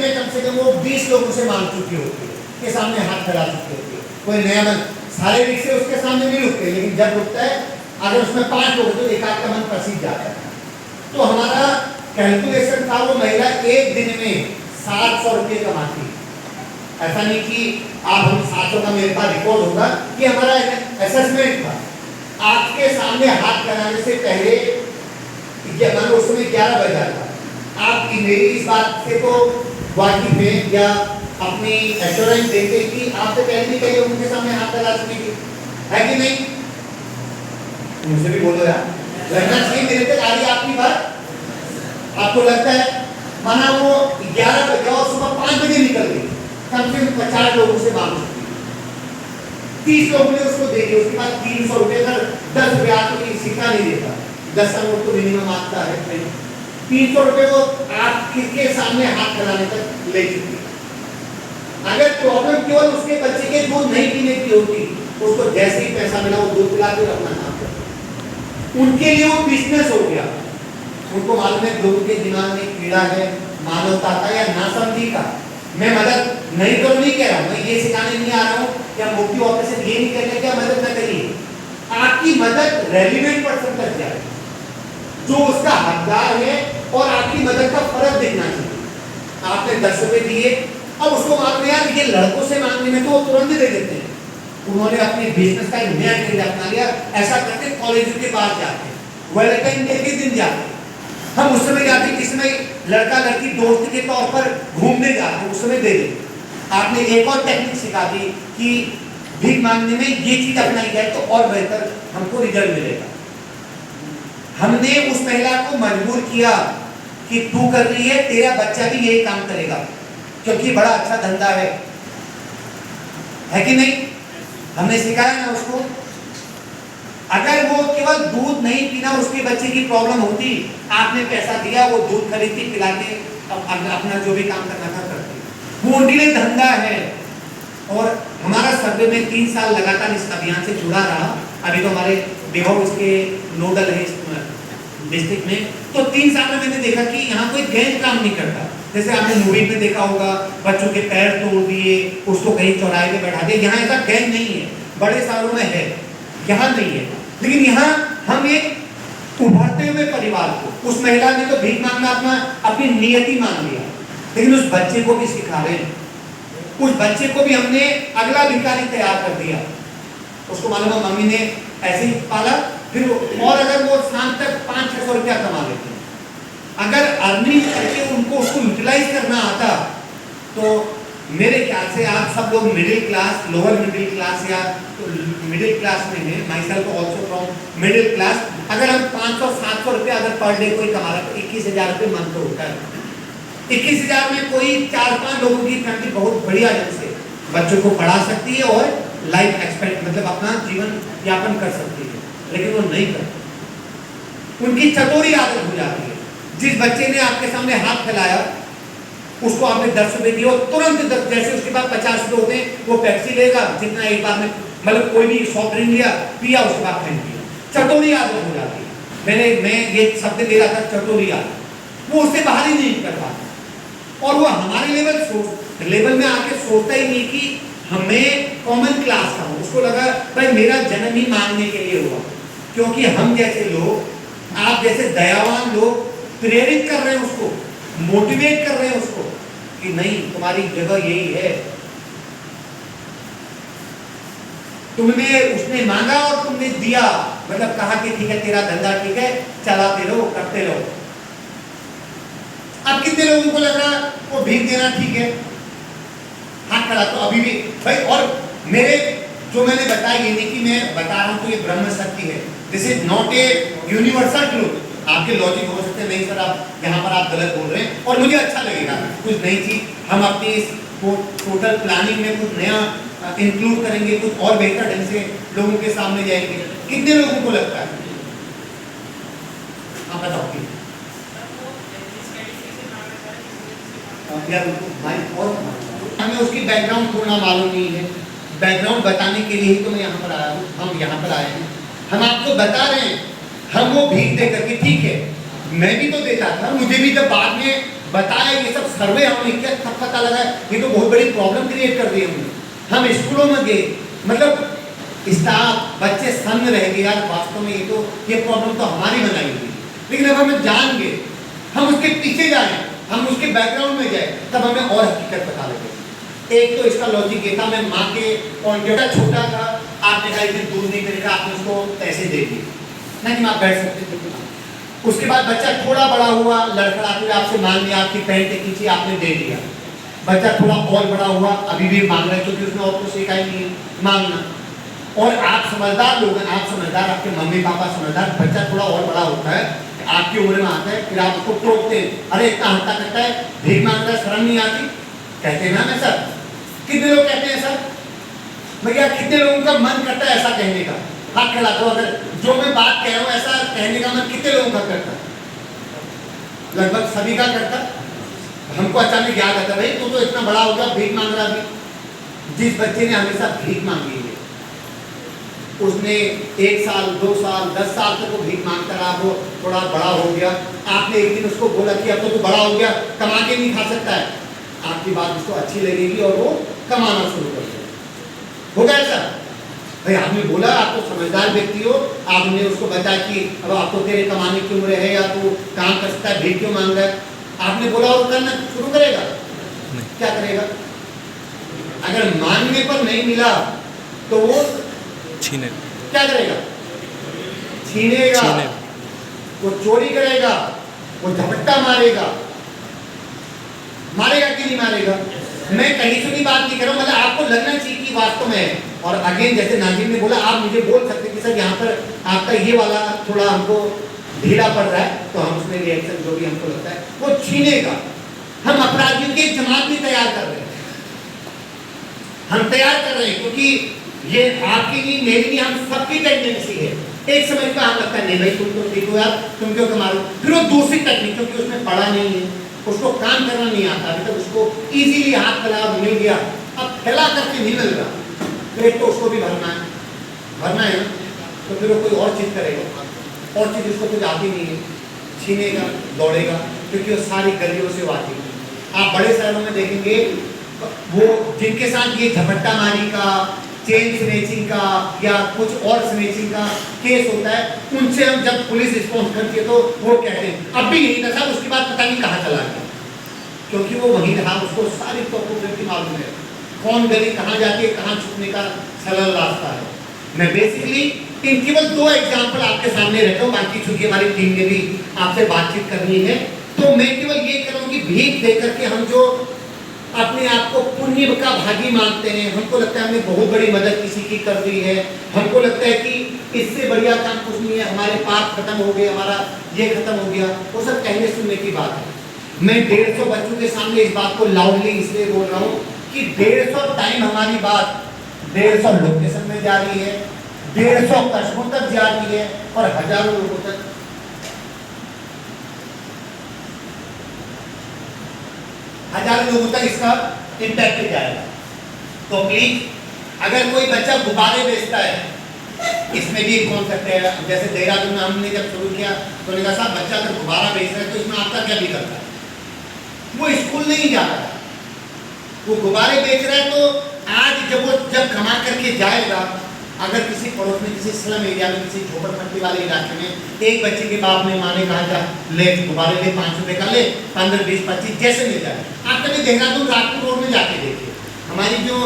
में कम से कम वो 20 लोगों से मांग चुकी होती है, के सामने हाथ फैला चुकी होती है। कोई नया मन सारे रिक्शे उसके सामने नहीं रुकते, लेकिन जब रुकता है अगर उसमें 5 लोग तो एक आध का मन प्रसिद्ध जाता है। तो हमारा कैलकुलेशन था वो महिला एक दिन में 700 रुपये कमाती। ऐसा नहीं कि आप हम 700 का मेरे पास रिकॉर्ड होगा, कि हमारा असेसमेंट था। आपके सामने हाथ लगाने से पहले मानो उस समय 11 बजा था, आप मेरी इस बात से तो वाकिफ है या अपनी एश्योरेंस देते कि आपसे पहले भी कई लोगों के सामने हाथ लगा चुकी थी, है कि नहीं? मुझसे भी बोलो यार, लगना चाहिए मेरे तक आ रही आपकी बात। आपको लगता है माना वो 11 बजे और सुबह 5 बजे निकल गई, कम से कम 50 लोगों से मांग चुकी, 30 लोगों ने उसको दे दिया, उसके बाद 300 रुपये का 10 रुपये आपको सिक्का नहीं देता, 10 का नोट तो मिनिमम आता है, 300 रुपये वो आप किसके सामने हाथ फैलाने तक ले चुकी। अगर प्रॉब्लम केवल उसके बच्चे के दूध नहीं पीने की होती, उसको जैसे ही पैसा मिला वो दूध पिला के अपना काम करता। उनके लिए वो बिजनेस हो गया। उनको मालूम है लोगों के दिमाग में कीड़ा है मानवता का या नासमझी का। मैं मदद नहीं करूँ नहीं कह रहा हूँ, मैं ये सिखाने नहीं आ रहा हूँ क्या मुफ्ती ऑफिस से ये नहीं कहने क्या मदद न करिए। आपकी मदद रेलिवेंट पर्सन तक जाए, जो उसका हकदार है, और आपकी मदद का फर्क देखना चाहिए। आपने 10 रुपए दिए, अब उसको मालूम यार ये लड़कों से मांगने में तो वो तुरंत दे देते हैं। उन्होंने अपने बिजनेस का एक नया तरीका अपना लिया। ऐसा करते कॉलेज के बाद जाते, वैलेंटाइन डे के दिन जाते, हम उस समय जाते किस समय लड़का लड़की दोस्त के तौर पर घूमने जाते, उस समय दे देते। आपने एक और टेक्निक सिखा दी कि भीख मांगने में ये चीज अपनाई जाए तो और बेहतर हमको रिजल्ट मिलेगा। हमने उस महिला को मजबूर किया कि तू कर रही है, तेरा बच्चा भी यही काम करेगा, क्योंकि बड़ा अच्छा धंधा है कि नहीं? हमने सिखाया ना उसको। अगर वो केवल दूध नहीं पीना उसके बच्चे की प्रॉब्लम होती, आपने पैसा दिया, वो दूध खरीदती पिलाते, अपना जो भी काम करना था करती। वो उनके लिए धंधा है। और हमारा सर्वे में 3 साल लगातार इस अभियान से जुड़ा रहा। अभी तो हमारे बिहार इसके नोडल है डिस्ट्रिक्ट में, तो 3 साल में मैंने देखा कि यहाँ कोई गैंग काम नहीं करता। जैसे आपने मूवी में देखा होगा, बच्चों के पैर तोड़ दिए, उसको कहीं चौराहे पे बैठा दिए। यहाँ ऐसा गैंग नहीं है, बड़े शहरों में है, यहाँ नहीं है। लेकिन यहाँ हम एक उभरते हुए परिवार को, उस महिला ने तो भीख मांगना अपनी नियति मान लिया, लेकिन उस बच्चे को भी सिखा रहे हैं। उस बच्चे को भी हमने अगला भिखारी तैयार कर दिया। उसको मालूम है मम्मी ने ऐसे ही पाला, फिर और अगर वो शाम तक 500-600 रुपया कमा लेते, अगर अर्निंग करके उनको उसको यूटिलाइज करना आता, तो मेरे ख्याल से आप सब लोग middle class, lower middle class या तो मिडिल क्लास में है, my self also from middle class. अगर हम 500-700 रुपया अगर पर डे कोई कमा रहा है तो 21,000 रुपये मंथ तो होता है। 21,000 में कोई 4-5 लोगों की फैमिली बहुत बढ़िया ढंग से बच्चों को पढ़ा सकती है और लाइफ एक्सपेक्ट मतलब अपना जीवन यापन कर सकती है, लेकिन वो नहीं करते। उनकी चतुरी आदत हो जाती है। जिस बच्चे ने आपके सामने हाथ फैलाया, उसको आपने 10 रुपए दिए और तुरंत जैसे उसके बाद 50 रुपए होते हैं, वो पेप्सी लेगा जितना एक बार में, मतलब कोई भी सॉफ्ट ड्रिंक लिया पिया, उसके बाद फेंक दिया। चतुरी आदत हो जाती है। मैं ये शब्द ले रहा था, चतुरी आदत। वो उससे बाहर ही नहीं कर पाता, और वो हमारे लेवल में आके सोचता ही नहीं कि हमें कॉमन क्लास का हो। उसको लगा भाई मेरा जन्म ही मांगने के लिए हुआ, क्योंकि हम जैसे लोग, आप जैसे दयावान लोग प्रेरित कर रहे हैं उसको, मोटिवेट कर रहे हैं उसको कि नहीं तुम्हारी जगह यही है। तुमने उसने मांगा और तुमने दिया, मतलब कहा कि ठीक है तेरा धंधा ठीक है, चलाते रहो, करते रहो। अब कितने लोगों को लग रहा वो भीख देना ठीक है, हाथ खड़ा तो अभी भी भाई। और मेरे जो मैंने बताया ये नहीं कि मैं बता रहा हूं तो ये ब्रह्म सत्य है, this is not a universal truth. आपके लॉजिक हो सकते नहीं सर, आप यहाँ पर आप गलत बोल रहे हैं, और मुझे अच्छा लगेगा कुछ नई चीज हम अपनी इस टोटल प्लानिंग में कुछ नया इंक्लूड करेंगे, कुछ और बेहतर ढंग से लोगों के सामने जाएंगे। कितने लोगों को लगता है? आप बताओ कि और हमें उसकी बैकग्राउंड थोड़ा मालूम नहीं है। बैकग्राउंड बताने के लिए ही तो मैं यहाँ पर आया हूँ, हम यहाँ पर आए हैं, हम आपको बता रहे हैं। हम वो भीख दे करके, ठीक है मैं भी तो देता था, मुझे भी जब बाद में बताया, ये सब सर्वे हमने किया, तब पता लगा ये तो बहुत बड़ी प्रॉब्लम क्रिएट कर दी हमने। हम स्कूलों में गए, मतलब स्टाफ बच्चे सन्न रह गए यार, वास्तव में ये प्रॉब्लम तो हमारी बनाई हुई, लेकिन अब हमें जान गए, हम उसके पीछे जाए, हम उसके बैकग्राउंड में जाए, तब हमें और हकीकत पता लगे। एक तो इसका लॉजिक ये था, मैं माँ के पॉइंट छोटा था, आपने कहा इतनी दूर नहीं करेगा, आपने उसको पैसे दे दिए, नहीं आप बैठ सकते थे। उसके बाद बच्चा थोड़ा बड़ा हुआ, लड़खड़ाते हुए आपसे मांग लिया, आपकी पैंट खींची, आपने दे दिया। बच्चा थोड़ा और बड़ा हुआ, अभी भी मांग रहा है, क्योंकि उसने और कुछ सीखा ही नहीं है मांगना। और आप समझदार लोग हैं, आप समझदार, आपके मम्मी पापा समझदार, बच्चा थोड़ा और बड़ा होता है, आपकी उम्र में आता है, फिर आप उसको टोकते हैं, अरे इतना हट्टा करता है, भीख मांगता है, शर्म नहीं आती, कहते हैं ना सर। कितने लोग कहते हैं सर? भैया कितने लोगों का मन करता है ऐसा कहने का? हाथ खड़ा करो, अगर जो मैं बात कह रहा हूँ ऐसा कहने का मन कितने लोगों का करता? लगभग सभी का करता। हमको अचानक याद आता, भाई तू तो इतना बड़ा हो गया, भीख मांग रहा भी। जिस बच्चे ने हमेशा भीख मांगी है, उसने 1 साल 2 साल 10 साल तक वो भीख मांगता रहा, वो थोड़ा बड़ा हो गया, आपने एक दिन उसको बोला कि अब तो तू बड़ा हो गया, कमा के नहीं खा सकता है, आपकी बात उसको अच्छी लगेगी और वो कमाना शुरू कर देगा। होगा ऐसा? भाई आपने बोला, आप तो समझदार व्यक्ति हो, आपने उसको बताया कि अब आपको तेरे कमाने की उम्र है, या तू काम कर सकता है, भीख क्यों मांग रहा है, आपने बोला और करना शुरू करेगा? क्या करेगा? अगर मांगने पर नहीं मिला तो वो छीने, क्या करेगा? छीनेगा, वो चोरी करेगा, वो झपट्टा मारेगा। मारेगा कि नहीं मारेगा? मैं कहीं सुनी बात नहीं कर रहा हूं, मतलब आपको लगना चाहिए कि वास्तव में। और अगेन जैसे नाजिम ने बोला, आप मुझे बोल सकते कि सर यहाँ पर आपका ये वाला थोड़ा हमको ढीला पड़ रहा है, तो हम उसमें रिएक्शन जो भी हमको लगता है वो छीनेगा। हम अपराधियों की एक जमात भी तैयार कर रहे हैं, हम तैयार कर रहे हैं, क्योंकि ये आपकी नहीं, मेरी नहीं, हम सबकी टेंडेंसी है। एक समय पर हम लगता है नहीं भाई तुम तो ठीक हो यार, तुम क्यों कमा रहे हो, फिर वो दूसरी टेक्निक, क्योंकि उसमें पढ़ा नहीं है, उसको काम करना नहीं आता, अभी तक उसको इजीली हाथ फैला मिल गया, अब फैला करके नहीं मिल रहा, पेट तो उसको भी भरना है ना, तो फिर वो कोई और चीज़ करेगा, और चीज़ उसको कुछ आती नहीं है, छीनेगा, दौड़ेगा, क्योंकि वो सारी गलियों से आती है। आप बड़े शहरों में देखेंगे, वो जिनके साथ ये झपट्टा मारी का, चेन स्नेचिंग का या कुछ और स्नेचिंग का केस होता है, उनसे हम जब पुलिस रिस्पॉन्स करती है तो वो कहते हैं अब भी यही था साहब, उसके बाद पता नहीं कहाँ चला गया, क्योंकि वो वहीं रहा, उसको सारी टोपोग्राफी मालूम है, कौन गली कहाँ जाती है, कहाँ छुपने का सरल रास्ता है। मैं बेसिकली इन केवल 2 एग्जाम्पल आपके सामने रखता हूँ, बाकी चूंकि हमारी टीम ने भी आपसे बातचीत करनी है, तो मैं केवल ये करूँ कि भीख दे करके हम जो अपने आप को पुण्य का भागी मानते हैं, हमको लगता है हमने बहुत बड़ी मदद किसी की कर दी है, हमको लगता है कि इससे बढ़िया काम कुछ नहीं है, हमारे पाप खत्म हो गए, हमारा ये खत्म हो गया, वो सब कहने सुनने की बात है। मैं 150 बच्चों के सामने इस बात को लाउडली इसलिए बोल रहा हूँ कि 150 टाइम हमारी बात 150 लोकेशन में जा रही है, 150 कस्बों तक जा रही है, और हजारों लोगों तक, हजारों लोगों तक इसका इम्पैक्ट जाएगा। तो प्लीज अगर कोई बच्चा गुब्बारे बेचता है, इसमें भी कॉन्सेप्ट है, जैसे देहरादून में हमने जब शुरू किया तो ने कहा साहब बच्चा अगर गुब्बारा बेच रहा है तो इसमें आपका क्या बिगड़ता है? वो स्कूल नहीं जा रहा है, वो गुब्बारे बेच रहा है, तो आज जब कमा करके जाएगा, अगर किसी पड़ोस में, किसी स्लम एरिया में, किसी झोपड़पट्टी वाले इलाके में एक बच्चे के बाप ने माँ ने कहा जा ले गुब्बारे ले, 5 रुपए का ले, 15 20 25 जैसे मिल जाए। आप कभी देहरादून राजपुर रोड में जाके देखिए, हमारी जो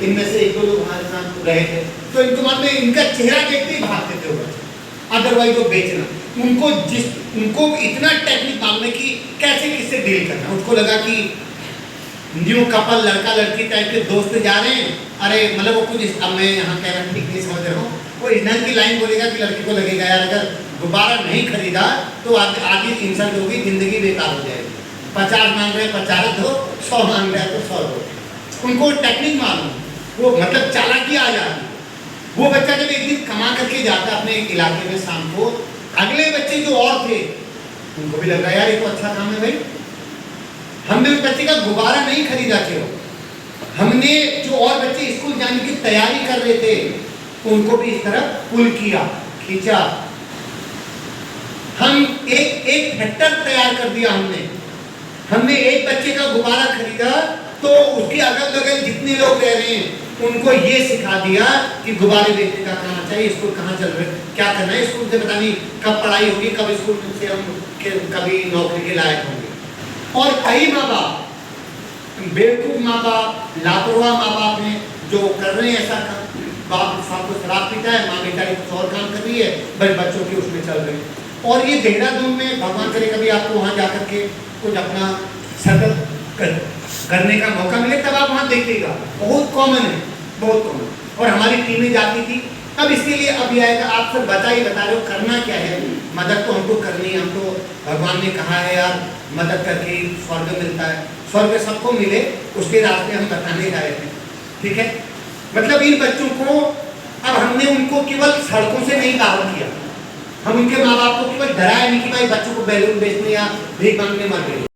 इनमें से 1-2 लोग हमारे साथ रहे थे, तो इनको मान में इनका चेहरा देखते ही भागते थे वो बच्चे, अदरवाइज वो बेचना, उनको इतना टेक्निक मालूम है कि कैसे किससे डील करना। उनको लगा कि न्यू कपल लड़का लड़की टाइप के दोस्त जा रहे हैं, अरे मतलब वो कुछ, अब मैं यहाँ कह रहा ठीक नहीं समझ रहा हूँ, वो इस ढंग की लाइन बोलेगा कि लड़की को लगेगा यार अगर गुब्बारा नहीं खरीदा तो आगे इंसल्ट होगी, जिंदगी बेकार हो जाएगी, 50 मांग रहे 50 दो, 100 मांग रहे तो 100 दो। उनको टेक्निक मालूम, वो मतलब चालाकी आ जाती। वो बच्चा जब एक दिन कमा करके जाता अपने इलाके में शाम को, अगले बच्चे जो और थे उनको भी लगा यार ये तो अच्छा काम है भाई, हमने उस बच्चे का गुब्बारा नहीं खरीदा क्यों, हमने जो और बच्चे स्कूल जाने की तैयारी कर रहे थे उनको भी इस तरह पुल किया, खींचा, हम एक फैक्टर तैयार कर दिया हमने हमने एक बच्चे का गुब्बारा खरीदा तो उसके अगल बगल जितने लोग रह रहे हैं उनको ये सिखा दिया कि गुब्बारे बेचने का कहाँ चाहिए, स्कूल कहाँ चल रहे, क्या करना है, स्कूल से पता नहीं कब पढ़ाई होगी, कब स्कूल से हम कभी नौकरी के लायक होंगे। और कई माँ बाप, बेवकूफ़ माँ बाप, लापरवाह माँ बाप हैं जो कर रहे हैं ऐसा काम। बाप साहब को शराब पीता है, माँ बेचारी कुछ और काम कर रही है, बस बच्चों के उसमें चल रहे हैं। और ये देहरादून में भगवान करे कभी आपको वहाँ जा करके कुछ अपना सेटअप करने का मौका मिले तब आप वहाँ देखिएगा, बहुत कॉमन है, बहुत कॉमन। और हमारी टीमें जाती थी। अब इसके लिए अब यह आएगा, आप सब बता रहे हो करना क्या है। मदद तो हमको करनी है, हमको भगवान ने कहा है यार मदद करके स्वर्ग मिलता है, स्वर्ग सबको मिले, उसके रास्ते हम बताने जा रहे थे। ठीक है, मतलब इन बच्चों को अब हमने उनको केवल सड़कों से नहीं बाहर किया, हम उनके माँ बाप को केवल डराया नहीं कि भाई बच्चों को बैलून बेचने या भीख मांगने मत भेजो।